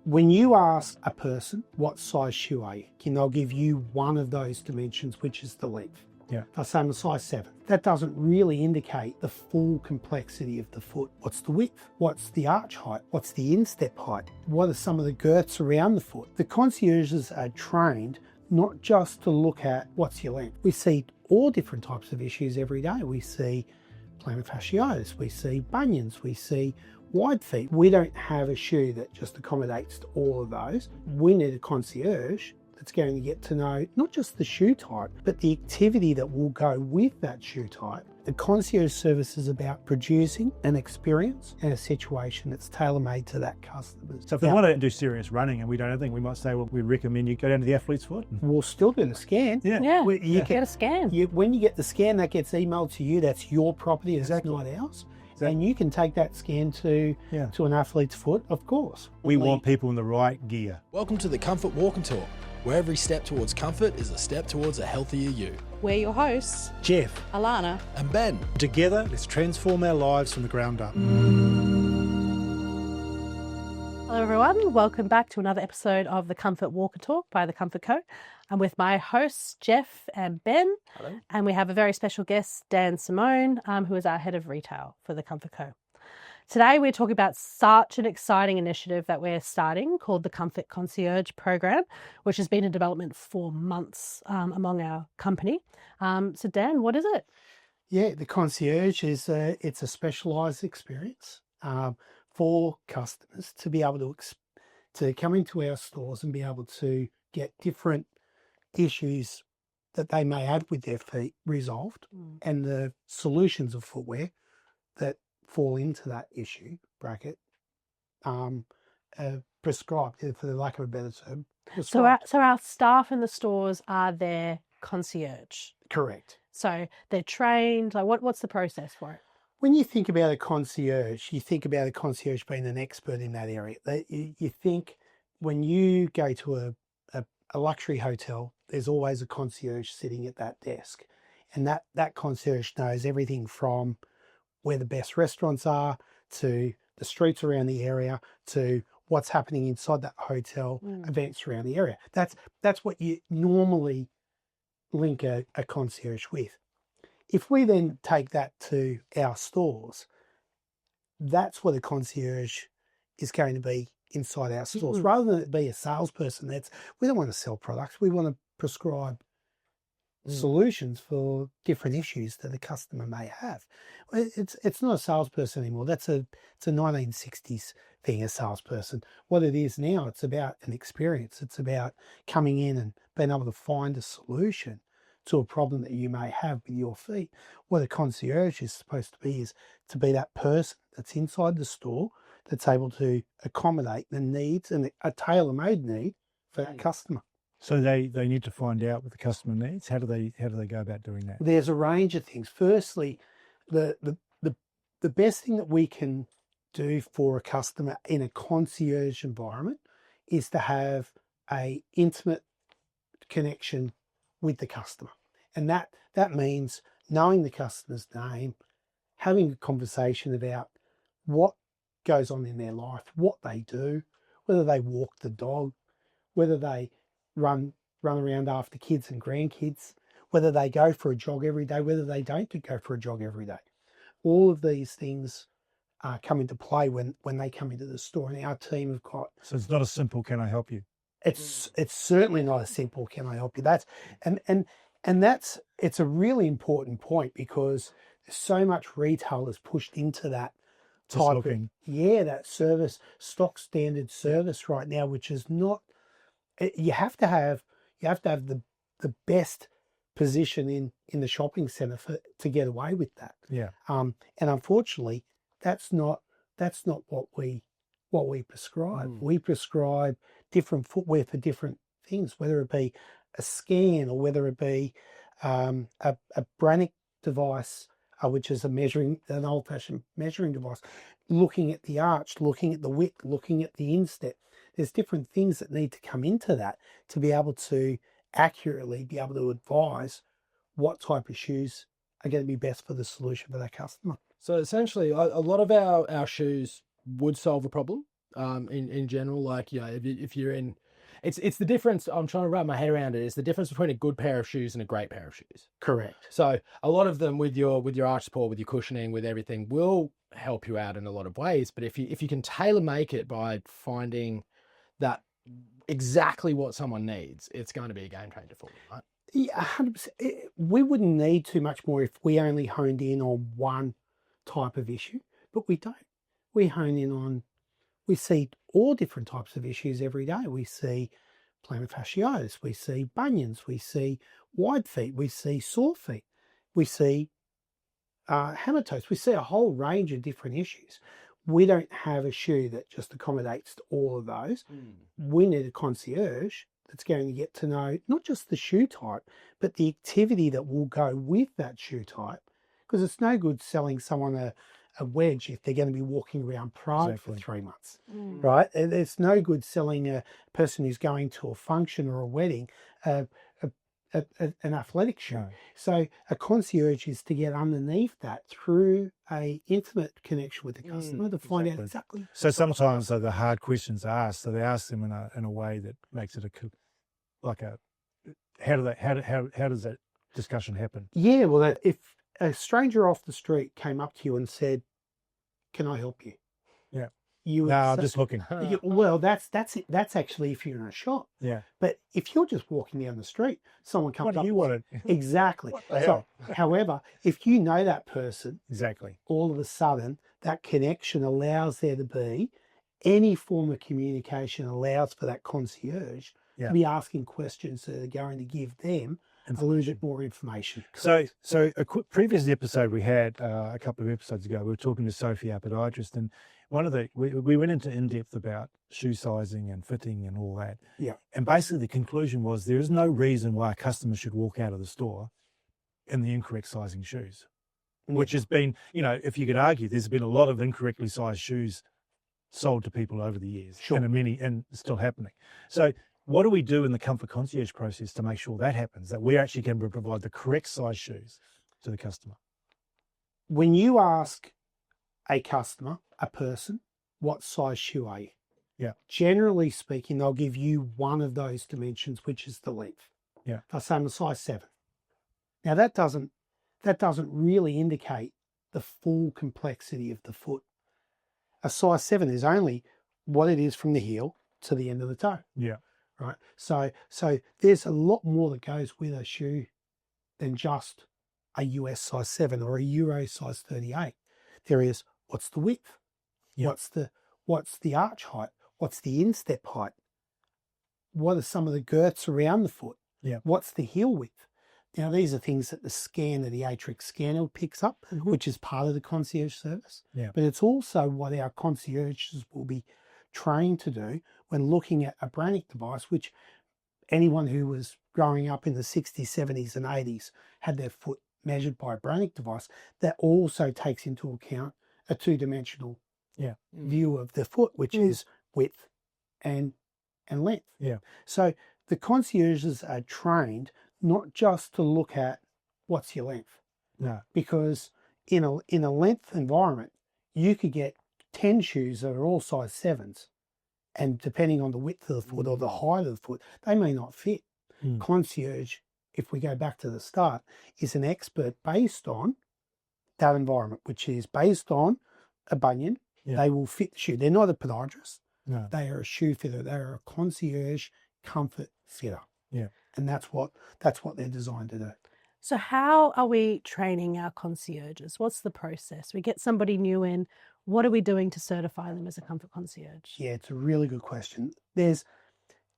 When you ask a person what size shoe are you, they'll give you one of those dimensions, which is the length. Yeah. They'll say I'm a size 7. That doesn't really indicate the full complexity of the foot. What's the width? What's the arch height? What's the instep height? What are some of the girths around the foot? The concierges are trained not just to look at what's your length. We see all different types of issues every day. We see plantar fasciitis, we see bunions, we see wide feet. We don't have a shoe that just accommodates to all of those. We need a concierge that's going to get to know not just the shoe type, but the activity that will go with that shoe type. The concierge service is about producing an experience and a situation that's tailor-made to that customer. So if they want to do serious running and we don't have anything, we might say, well, we recommend you go down to the athlete's foot. We'll still do the scan. Yeah, You get a scan. When you get the scan, that gets emailed to you. That's your property, that's not ours. Exactly. And you can take that scan to an athlete's foot, of course. We want people in the right gear. Welcome to the Comfort Walk and Talk, where every step towards comfort is a step towards a healthier you. We're your hosts, Jeff Alana and Ben. Together, let's transform our lives from the ground up. Hello everyone, welcome back to another episode of the Comfort Walk and Talk by the Comfort Co. I'm with my hosts, Jeff and Ben. Hello. And we have a very special guest, Dan Simone, who is our head of retail for the Comfort Co. Today we're talking about such an exciting initiative that we're starting called the Comfort Concierge Program, which has been in development for months among our company. So Dan, what is it? Yeah, the concierge is it's a specialised experience for customers to be able to come into our stores and be able to get different issues that they may have with their feet resolved, and the solutions of footwear that fall into that issue bracket prescribed, for the lack of a better term. So our staff in the stores are their concierge. Correct. So they're trained. Like what's the process for it? When you think about a concierge, you think about a concierge being an expert in that area. You think when you go to a luxury hotel, there's always a concierge sitting at that desk. And that concierge knows everything from where the best restaurants are, to the streets around the area, to what's happening inside that hotel, events around the area. That's what you normally link a concierge with. If we then take that to our stores, that's what a concierge is going to be inside our stores. Rather than it be a salesperson, we don't want to sell products. We want to prescribe solutions for different issues that a customer may have. It's not a salesperson anymore. It's a 1960s thing, a salesperson. What it is now, it's about an experience. It's about coming in and being able to find a solution to a problem that you may have with your feet. What a concierge is supposed to be is to be that person that's inside the store that's able to accommodate the needs and a tailor-made need for that customer. So they need to find out what the customer needs. How do they go about doing that? There's a range of things. Firstly, the best thing that we can do for a customer in a concierge environment is to have a intimate connection with the customer. And that means knowing the customer's name, having a conversation about what goes on in their life, what they do, whether they walk the dog, whether they run around after kids and grandkids, whether they go for a jog every day, whether they don't go for a jog every day. All of these things come into play when they come into the store, and our team have got. So it's not a simple, can I help you? It's certainly not a simple, can I help you? It's a really important point, because so much retail is pushed into that type of that service, stock standard service right now, which is not. You have to have the best position in the shopping centre to get away with that. Yeah. And unfortunately, that's not what we prescribe. We prescribe different footwear for different things, whether it be a scan or whether it be a Brannock device, which is an old-fashioned measuring device, looking at the arch, looking at the width, looking at the instep. There's different things that need to come into that to be able to accurately be able to advise what type of shoes are going to be best for the solution for that customer. So essentially, a lot of our shoes would solve a problem, in general. Like, if you're in, it's the difference. I'm trying to wrap my head around it. It's the difference between a good pair of shoes and a great pair of shoes. Correct. So a lot of them with your arch support, with your cushioning, with everything, will help you out in a lot of ways. But if you can tailor make it by finding that exactly what someone needs, it's going to be a game changer for them, right? Yeah, 100%. We wouldn't need too much more if we only honed in on one type of issue, but we don't. We hone in on, we see all different types of issues every day. We see plantar fasciitis, we see bunions, we see wide feet, we see sore feet, we see hammer toes, we see a whole range of different issues. We don't have a shoe that just accommodates to all of those. We need a concierge that's going to get to know not just the shoe type, but the activity that will go with that shoe type. Because it's no good selling someone a wedge if they're going to be walking around Prague for 3 months, right? And it's no good selling a person who's going to a function or a wedding an athletic shoe. No. So a concierge is to get underneath that through a intimate connection with the customer to find out exactly. So sometimes the hard questions are asked. So they ask them in a way that makes it how does that discussion happen? Yeah, well, if a stranger off the street came up to you and said, "Can I help you?" Yeah. You would No, I'm say, just looking. well, that's it. That's actually if you're in a shop. Yeah. But if you're just walking down the street, someone comes What up. do you want? Exactly. the So, hell? however, if you know that person, Exactly. all of a sudden that connection allows there to be any form of communication, allows for that concierge Yeah. to be asking questions that are going to give them a little bit more information. So a previous episode we had a couple of episodes ago, we were talking to Sophie, our podiatrist, and we went into in-depth about shoe sizing and fitting and all that. Yeah. And basically the conclusion was there is no reason why a customer should walk out of the store in the incorrect sizing shoes, which has been, if you could argue, there's been a lot of incorrectly sized shoes sold to people over the years. Sure. And it's still happening. So what do we do in the Comfort Concierge process to make sure that happens, that we actually can provide the correct size shoes to the customer? When you ask a customer, a person, what size shoe are you? Yeah. Generally speaking, they'll give you one of those dimensions, which is the length. Yeah. They'll say I'm a size 7. Now that doesn't really indicate the full complexity of the foot. A size 7 is only what it is from the heel to the end of the toe. Yeah. Right. So there's a lot more that goes with a shoe than just a US size 7 or a Euro size 38. There is, what's the width? Yeah. What's the arch height? What's the instep height? What are some of the girths around the foot? Yeah. What's the heel width? Now, these are things that the scanner, the ATREX scanner picks up, which is part of the concierge service. Yeah. But it's also what our concierges will be trained to do when looking at a Brannock device, which anyone who was growing up in the 60s, 70s and 80s had their foot measured by a Brannock device that also takes into account a two-dimensional view of the foot, which is width and length. Yeah. So the concierges are trained not just to look at what's your length. No. Because in a length environment, you could get 10 shoes that are all size 7s. And depending on the width of the foot or the height of the foot, they may not fit. Concierge, if we go back to the start, is an expert based on that environment, which is based on a bunion. Yeah. They will fit the shoe. They're not a podiatrist. No. They are a shoe fitter. They are a concierge comfort fitter. Yeah. And that's what they're designed to do. So how are we training our concierges? What's the process? We get somebody new in. What are we doing to certify them as a comfort concierge? Yeah, it's a really good question.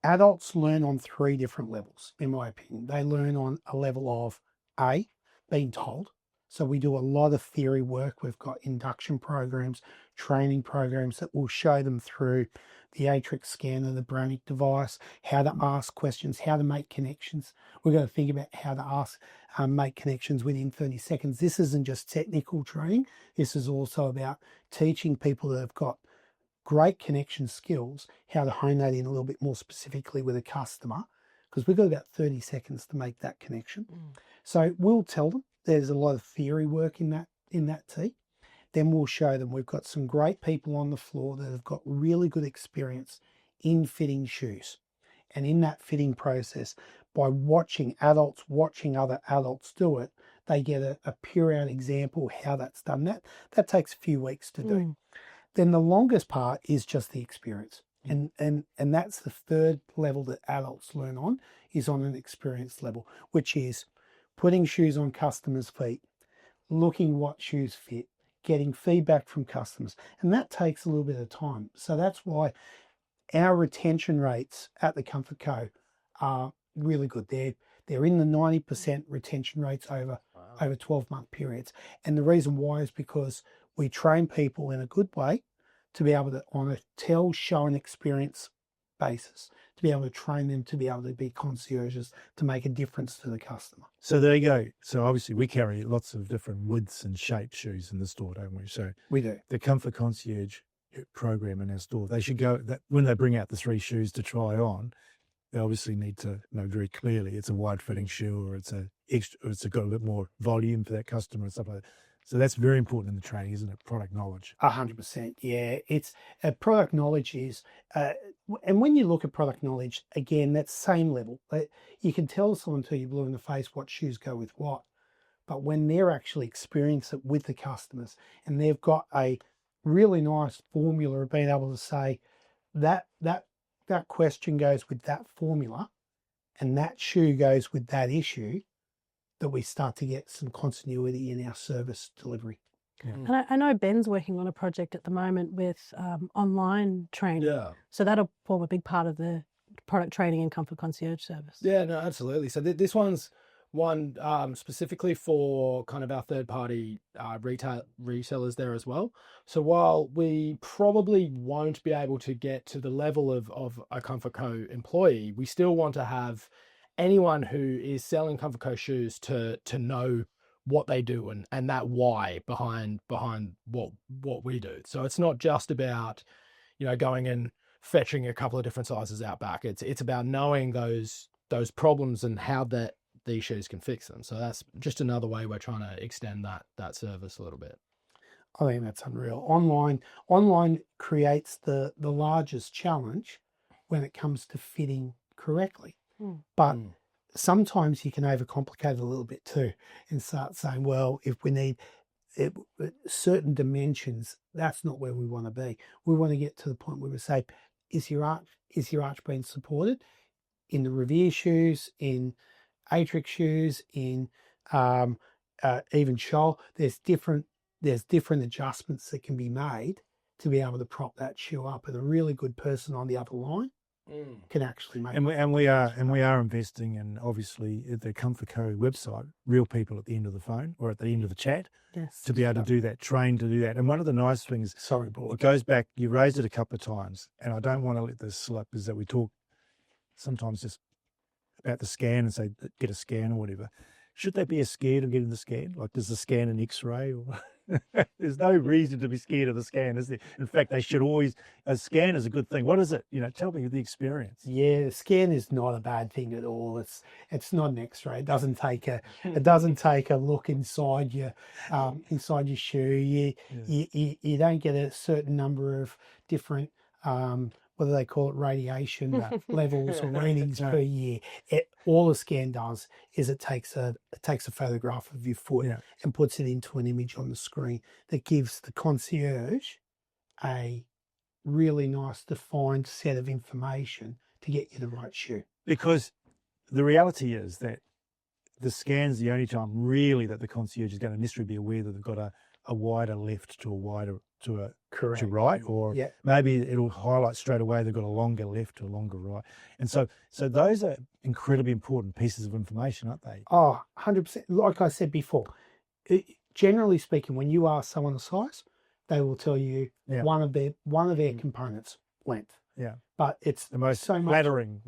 Adults learn on 3 different levels, in my opinion. They learn on a level of A, being told. So we do a lot of theory work. We've got induction programs, training programs that will show them through the ATREX scanner, the Brannock device, how to ask questions, how to make connections. We've got to think about how to make connections within 30 seconds. This isn't just technical training. This is also about teaching people that have got great connection skills, how to hone that in a little bit more specifically with a customer, because we've got about 30 seconds to make that connection. So we'll tell them there's a lot of theory work in that tee. then we'll show them. We've got some great people on the floor that have got really good experience in fitting shoes. And in that fitting process, by watching adults, watching other adults do it, they get a pure out example how that's done. That takes a few weeks to do. Then the longest part is just the experience. And that's the third level that adults learn on, is on an experience level, which is putting shoes on customers' feet, looking what shoes fit, getting feedback from customers. And that takes a little bit of time. So that's why our retention rates at the Comfort Co are really good. They're in the 90% retention rates over 12-month periods. And the reason why is because we train people in a good way to be able to, on a tell, show and experience basis, to be able to train them to be able to be concierges, to make a difference to the customer. So there you go. So obviously we carry lots of different widths and shaped shoes in the store, don't we? So We do. the Comfort Concierge program in our store, they should go, that when they bring out the 3 shoes to try on, they obviously need to know very clearly it's a wide fitting shoe, or it's got a bit more volume for that customer and stuff like that. So that's very important in the training, isn't it? Product knowledge. 100%. Yeah, it's product knowledge is, and when you look at product knowledge, again, that same level. You can tell someone till you're blue in the face what shoes go with what, but when they're actually experiencing it with the customers, and they've got a really nice formula of being able to say that question goes with that formula, and that shoe goes with that issue, that we start to get some continuity in our service delivery. Yeah. And I know Ben's working on a project at the moment with online training. Yeah. So that'll form a big part of the product training and Comfort Concierge service. Yeah, no, absolutely. So this one's one specifically for kind of our third-party resellers there as well. So while we probably won't be able to get to the level of a Comfort Co employee, we still want to have anyone who is selling Comfort Co shoes to know what they do and that why behind what we do. So it's not just about, going and fetching a couple of different sizes out back. It's about knowing those problems and how these shoes can fix them. So that's just another way we're trying to extend that service a little bit. I think that's unreal. Online creates the largest challenge when it comes to fitting correctly. But sometimes you can overcomplicate it a little bit too and start saying, well, if we need certain dimensions, that's not where we want to be. We want to get to the point where we say, is your arch being supported in the Revere shoes, in ATREX shoes, in even Shoal? There's different adjustments that can be made to be able to prop that shoe up, and a really good person on the other line can actually make. And we are investing in, obviously, at the Comfort Co website, real people at the end of the phone or at the end of the chat, Yes. to be able to do that, trained to do that. And one of the nice things, Sorry, Paul. it goes back, you raised it a couple of times, and I don't want to let this slip, is that we talk sometimes just about the scan and say, get a scan or whatever. Should they be scared of getting the scan? Like, does the scan an X-ray? Or there's no reason to be scared of the scan, is there? In fact, they should always. A scan is a good thing. What is it? Tell me the experience. Yeah, the scan is not a bad thing at all. It's not an X-ray. It doesn't take a look inside your shoe. You don't get a certain number of different what do they call it, radiation levels or readings per year. All a scan does is it takes a photograph of your foot and puts it into an image on the screen that gives the concierge a really nice defined set of information to get you the right shoe. Because the reality is that the scan's the only time really that the concierge is going to necessarily be aware that they've got a wider left to a wider to right, or maybe it'll highlight straight away they've got a longer left or longer right. And so those are incredibly important pieces of information, aren't they? Oh, 100%. Like I said before, generally speaking, when you ask someone the size, they will tell you one of their components, length. Yeah. But it's the most so flattering.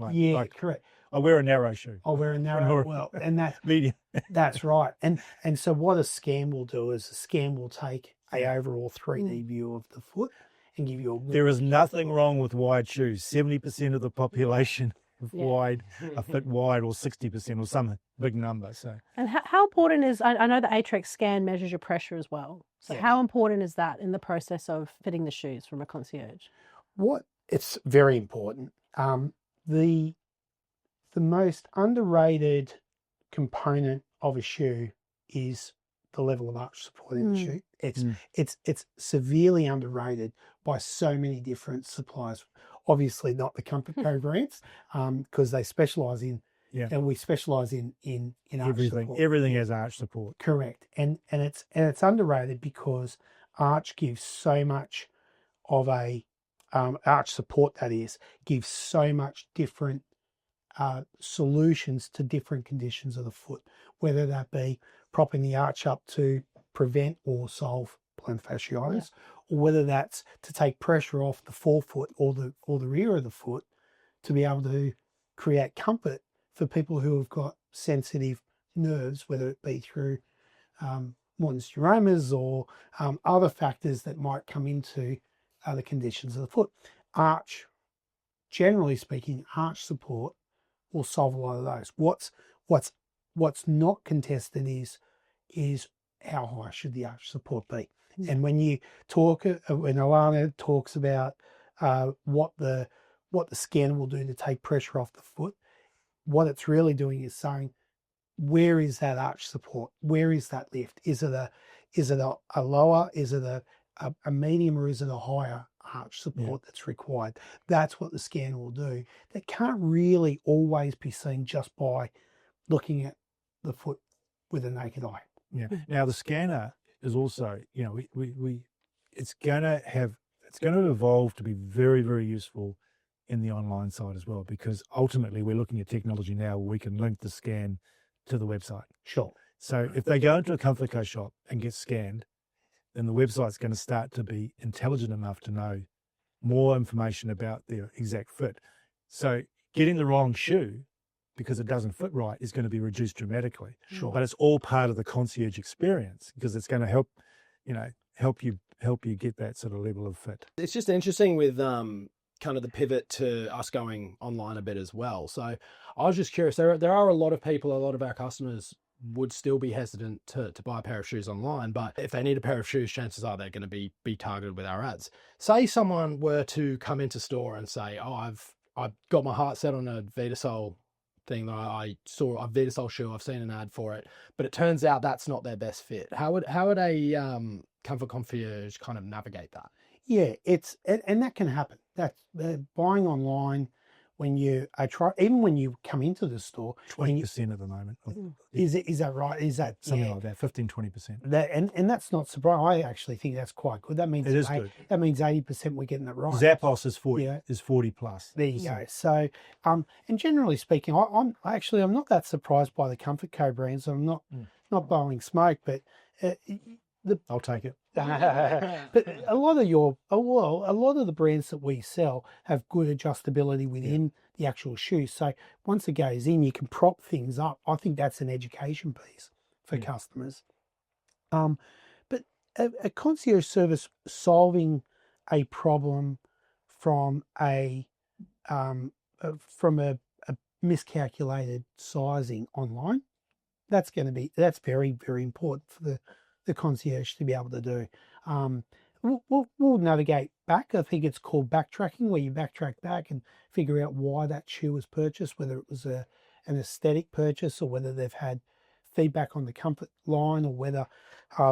Correct. I wear a narrow shoe. I'll wear a narrow, well, and that medium. That's right. And so what a scan will do is a scan will take a overall 3D view of the foot and give you There is nothing wrong with wide shoes. 70% of the population wide, a foot wide, or 60%, or some big number. So. And how important is, I know the ATREX scan measures your pressure as well. So Yeah. how important is that in the process of fitting the shoes from a concierge? It's very important. The most underrated component of a shoe is the level of arch support in the shoe. It's severely underrated by so many different suppliers. Obviously not the Comfort Co brands, because they specialize in, and we specialize in arch Everything. support. Everything has arch support. Correct. And it's underrated because arch gives so much of a arch support, that is, gives so much different solutions to different conditions of the foot, whether that be propping the arch up to prevent or solve plantar fasciitis, or whether that's to take pressure off the forefoot or the rear of the foot to be able to create comfort for people who have got sensitive nerves, whether it be through Morton's neuromas or other factors that might come into other conditions of the foot. Arch, generally speaking, arch support will solve a lot of those. What's not contested is how high should the arch support be. And when you talk, when Alana talks about what the scan will do to take pressure off the foot, what it's really doing is saying, where is that arch support? Where is that lift? Is it a lower? Is it a medium, or is it a higher arch support that's required? That's what the scan will do. That can't really always be seen just by looking at the foot with a naked eye. Yeah. Now the scanner is also, it's going to evolve to be very, very useful in the online side as well, because ultimately we're looking at technology now where we can link the scan to the website. Sure. So if they go into a Comfort Co shop and get scanned, then the website's going to start to be intelligent enough to know more information about their exact fit. So getting the wrong shoe because it doesn't fit right is going to be reduced dramatically. Sure. But it's all part of the concierge experience, because it's going to help you get that sort of level of fit. It's just interesting with kind of the pivot to us going online a bit as well. So I was just curious, there are a lot of people, a lot of our customers would still be hesitant to buy a pair of shoes online, but if they need a pair of shoes, chances are they're going to be targeted with our ads. Say someone were to come into store and say, oh, I've got my heart set on a Vitasol thing that I saw, a Vitasol shoe, I've seen an ad for it, but it turns out that's not their best fit. How would a Comfort Concierge kind of navigate that? Yeah, and that can happen. That's buying online when you even when you come into the store. 20% at the moment. Is that right? Is that something like that? 15-20%. That and that's not surprising. I actually think that's quite good. That means it is good. That means 80% we're getting it right. Zappos is 40 plus. There you go. So and generally speaking, I'm not that surprised by the Comfort Co brands. I'm not blowing smoke, but I'll take it. But a lot of the brands that we sell have good adjustability within the actual shoe. So once it goes in, you can prop things up. I think that's an education piece for customers. But a concierge service solving a problem from a miscalculated sizing online, that's very, very important for the concierge to be able to do. We'll navigate back. I think it's called backtracking, where you backtrack back and figure out why that shoe was purchased, whether it was an aesthetic purchase or whether they've had feedback on the comfort line or whether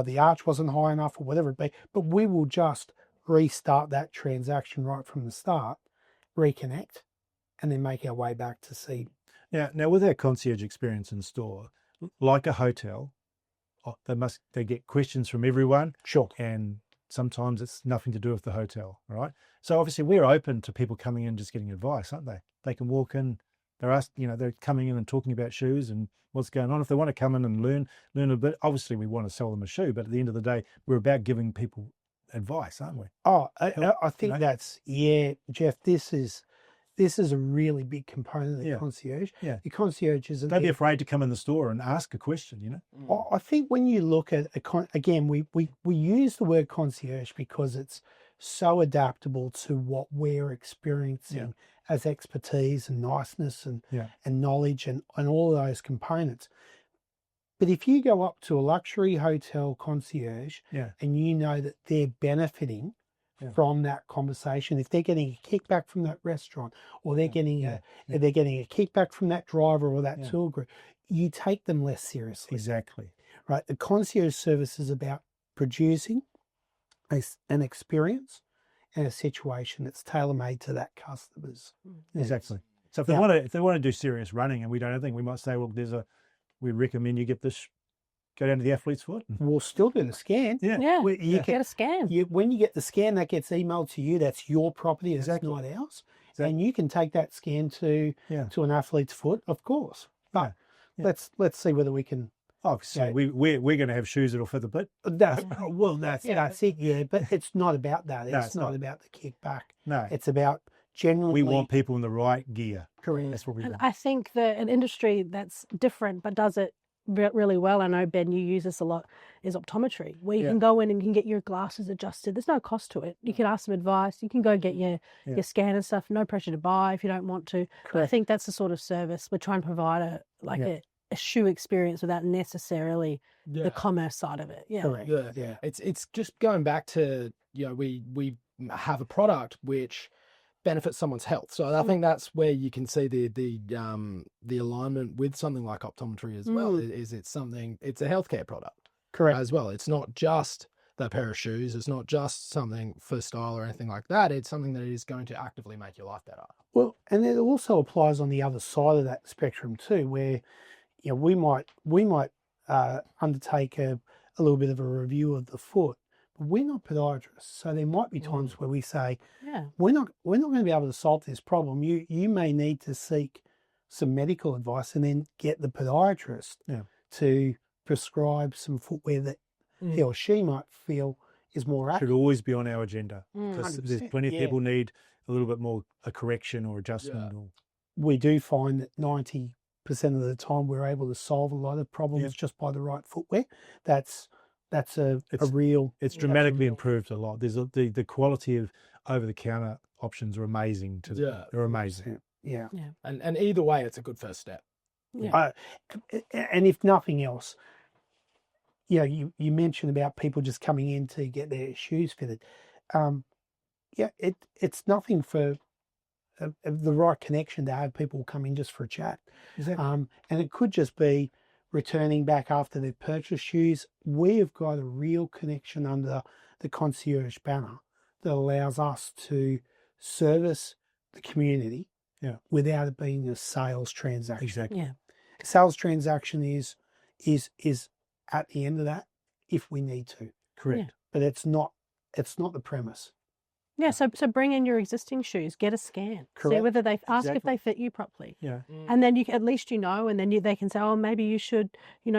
the arch wasn't high enough or whatever it be. But we will just restart that transaction right from the start, reconnect, and then make our way back to see. Now with our concierge experience in store, like a hotel, they get questions from everyone. Sure. And sometimes it's nothing to do with the hotel, right? So obviously we're open to people coming in just getting advice, aren't they? They can walk in, they're coming in and talking about shoes and what's going on. If they want to come in and learn a bit, obviously we want to sell them a shoe, but at the end of the day, we're about giving people advice, aren't we? Oh, I think that's, Jeff, this is a really big component of the concierge. Yeah. The concierge is... Don't be afraid to come in the store and ask a question, I think when you look at, again, we use the word concierge because it's so adaptable to what we're experiencing as expertise and niceness and knowledge and all of those components. But if you go up to a luxury hotel concierge Yeah. and you know that they're benefiting from that conversation, if they're getting a kickback from that restaurant, or they're getting they're getting a kickback from that driver or that tour group, you take them less seriously. Exactly. Right? The concierge service is about producing an experience and a situation that's tailor-made to that customer's needs. Exactly. So if they want to do serious running and we don't have anything, we might say, well, we recommend you get this, go down to the athlete's foot. We'll still do the scan. Yeah. You Get a scan. when you get the scan, that gets emailed to you. That's your property. That's Exactly. not ours. Exactly. And you can take that scan to an athlete's foot, of course. But let's see whether we can. Oh, so we're going to have shoes that'll fit the bit. That's it. Yeah, but it's not about that. No, It's not about the kickback. No, It's about generally. we want people in the right gear. Correct. That's what we And want. I think that an industry that's different but does it really well, I know, Ben, you use this a lot, is optometry, where you can go in and you can get your glasses adjusted. There's no cost to it. You can ask some advice. You can go get your scan and stuff. No pressure to buy if you don't want to. I think that's the sort of service we're trying to provide a shoe experience without necessarily the commerce side of it. Yeah. Correct. Yeah. It's just going back to, we have a product which benefits someone's health. So I think that's where you can see the alignment with something like optometry as well. Is it's a healthcare product. Correct. As well. It's not just that pair of shoes. It's not just something for style or anything like that. It's something that is going to actively make your life better. Well, and it also applies on the other side of that spectrum too, where we might undertake a little bit of a review of the foot, but we're not podiatrists, so there might be times where we say, we're not going to be able to solve this problem. You may need to seek some medical advice and then get the podiatrist to prescribe some footwear that he or she might feel is more accurate. Should always be on our agenda, because there's 100%, plenty of people need a little bit more a correction or adjustment. We do find that 90% of the time we're able to solve a lot of problems just by the right footwear. That's a real. It's dramatically improved a lot. There's the quality of over-the-counter options are amazing. They're amazing. Yeah. And either way, it's a good first step. Yeah. And if nothing else, you mentioned about people just coming in to get their shoes fitted. It's nothing for the right connection to have people come in just for a chat. Exactly. And it could just be returning back after they've purchased shoes. We've got a real connection under the concierge banner that allows us to service the community without it being a sales transaction. Exactly. Yeah. Sales transaction is at the end of that if we need to. Correct. But it's not the premise. Yeah, so bring in your existing shoes, get a scan, see Correct. whether they ask if Exactly. they fit you properly, Yeah. and then at least and then they can say, oh, maybe you should,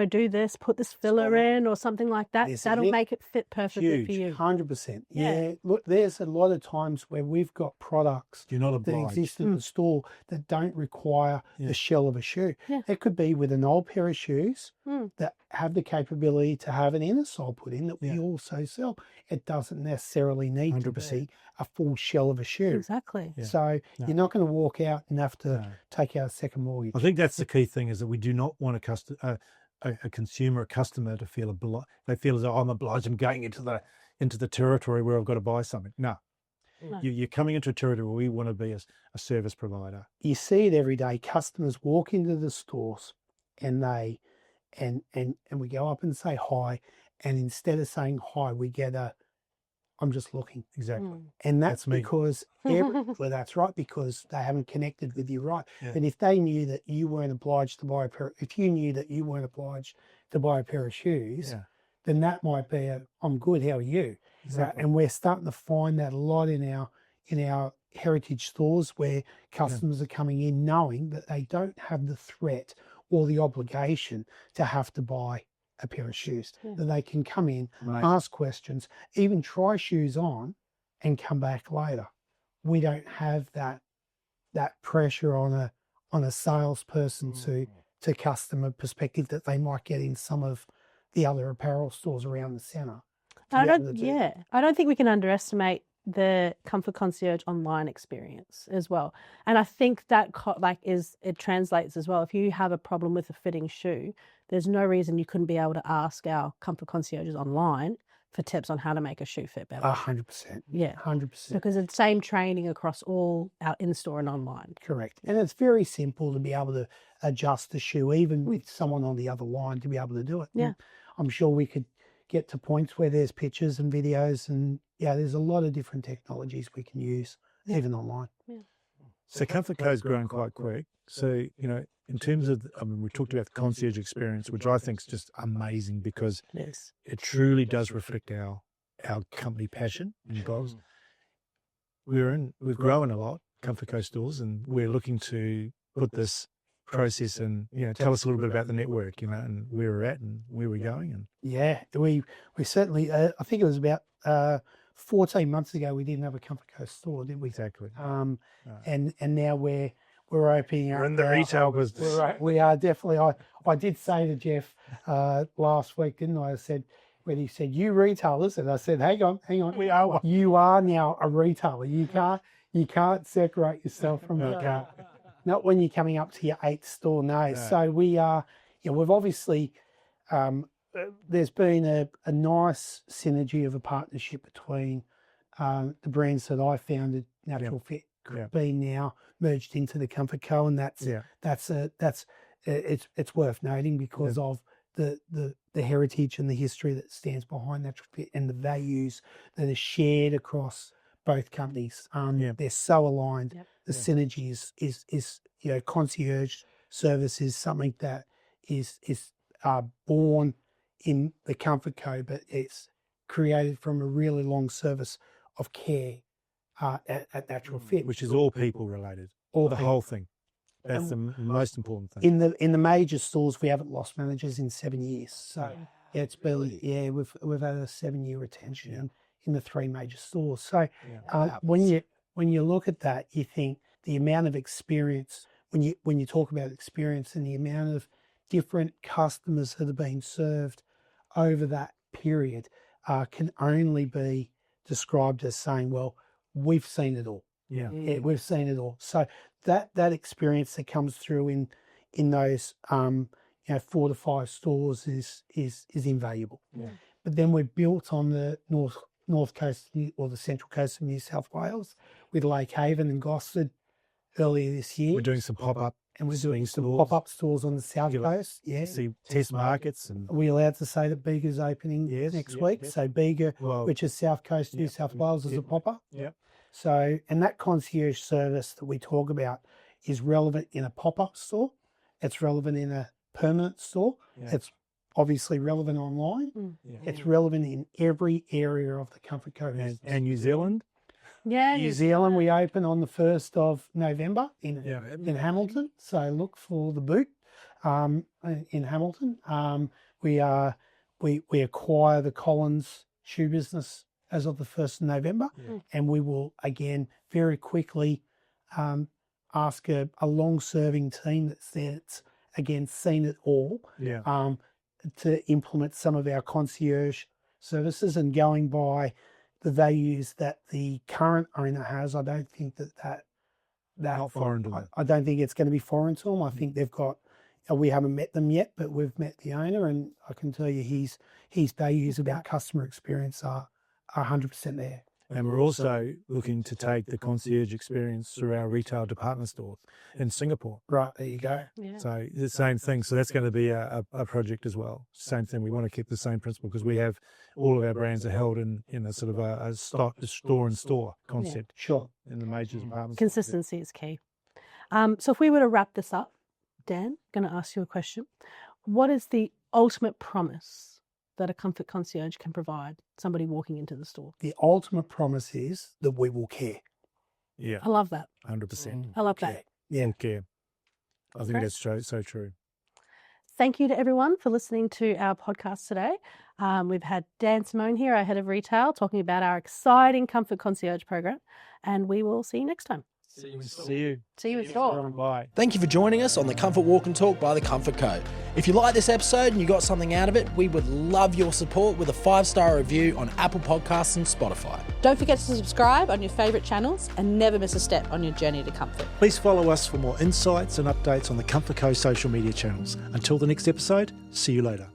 do this, put this filler in or something like that. This is That'll it. make it fit perfectly for Huge. you. 100%. Yeah. Yeah. Look, there's a lot of times where we've got products You're not that obliged. exist in the store that don't require the shell of a shoe. Yeah. It could be with an old pair of shoes Mm. that have the capability to have an inner sole put in that we also sell. It doesn't necessarily need 100%. to be a full shell of a shoe. Exactly. Yeah. So No. you're not going to walk out and have to No. take out a second mortgage. I think that's the key thing, is that we do not want a consumer, a customer to feel they feel as though I'm obliged, I'm going into the territory where I've got to buy something. No. No. You're coming into a territory where we want to be a service provider. You see it every day. Customers walk into the stores and we go up and say hi, and instead of saying hi, we get I'm just looking. Exactly. Mm. And that's That's me. because that's right, because they haven't connected with you right. Yeah. But if they knew that you weren't obliged to buy if you knew that you weren't obliged to buy a pair of shoes, then that might be I'm good, how are you? Exactly. And we're starting to find that a lot in our heritage stores, where customers are coming in knowing that they don't have the threat or the obligation to have to buy a pair of shoes. That they can come in, ask questions, even try shoes on and come back later. We don't have that pressure on a salesperson to customer perspective that they might get in some of the other apparel stores around the centre. I don't think we can underestimate the Comfort Concierge online experience as well. And I think that it translates as well. If you have a problem with a fitting shoe, there's no reason you couldn't be able to ask our Comfort Concierges online for tips on how to make a shoe fit better. 100%. Yeah. 100%. Because it's the same training across all our in-store and online. Correct. And it's very simple to be able to adjust the shoe, even with someone on the other line to be able to do it. Yeah. And I'm sure we could get to points where there's pictures and videos and there's a lot of different technologies we can use, even online. Yeah. So Comfort Co's grown quite quick. So, in terms of, we talked about the concierge experience, which I think is just amazing because Yes. it truly does reflect our company passion and goals. We've grown a lot, Comfort Co stores, and we're looking to put this process and, tell us a little bit about the network, and where we're at and where we're going. And Yeah, we certainly, I think it was about 14 months ago, we didn't have a Comfort Co store, did we? exactly. And now we're opening up. We're in the retail business. We are definitely. I did say to Jeff last week, didn't I? I said, when he said, "You retailers," and I said, "Hang on, We are one. you are now a retailer. You can't separate yourself from the car. Not when you're coming up to your 8th store. No. So we are. We've obviously. There's been a nice synergy of a partnership between the brands that I founded, Natural Fit, being now merged into the Comfort Co, and it's worth noting because of the heritage and the history that stands behind Natural Fit and the values that are shared across both companies. They're so aligned. Yep. The synergy is concierge service is something that is born in the Comfort Co, but it's created from a really long service of care at Natural Fit, Which is all people related. The whole thing. That's the most important thing. In the major stores, we haven't lost managers in 7 years. So it's been we've had a 7-year retention in the 3 major stores. So when you look at that, you think the amount of experience when you talk about experience and the amount of different customers that have been served over that period can only be described as saying, well, we've seen it all. We've seen it all. So that experience that comes through in those 4 to 5 stores is invaluable. But then we're built on the north coast or the central coast of New South Wales with Lake Haven and Gosford earlier this year. We're doing some pop-up. And we're doing some pop-up stores on the south coast. Yeah. See test markets. And Are we allowed to say that Bega's opening next week? So Bega, which is South Coast New South Wales, is a pop-up. So, and that concierge service that we talk about is relevant in a pop-up store. It's relevant in a permanent store. It's obviously relevant online. It's relevant in every area of the Comfort Co. And New Zealand. New Zealand, we open on the 1st of November in Hamilton. So look for the boot in Hamilton. We acquire the Collins shoe business as of the 1st of November, and we will again very quickly ask a long-serving team that's there, that's again seen it all, to implement some of our concierge services. And going by the values that the current owner has, I don't think that Not foreign to them. I don't think it's going to be foreign to them. I think they've got. We haven't met them yet, but we've met the owner, and I can tell you his values about customer experience are 100% there. And we're also looking to take the concierge experience through our retail department stores in Singapore. Right, there you go. So the same thing. So that's going to be a project as well. Same thing. We want to keep the same principle because we have all of our brands are held in a sort of a store-in-store concept. Sure. In the major departments. Consistency is key. So if we were to wrap this up, Dan, I'm going to ask you a question. What is the ultimate promise that a Comfort Concierge can provide somebody walking into the store? The ultimate promise is that we will care. Yeah. I love that. 100%. I love that. Yeah. Care. I think that's so true. Thank you to everyone for listening to our podcast today. We've had Dan Simone here, our head of retail, talking about our exciting Comfort Concierge program, and we will see you next time. See you. See you in store. Bye. Thank you for joining us on the Comfort Walk and Talk by the Comfort Co. If you like this episode and you got something out of it, we would love your support with a 5-star review on Apple Podcasts and Spotify. Don't forget to subscribe on your favourite channels and never miss a step on your journey to comfort. Please follow us for more insights and updates on the Comfort Co social media channels. Until the next episode, see you later.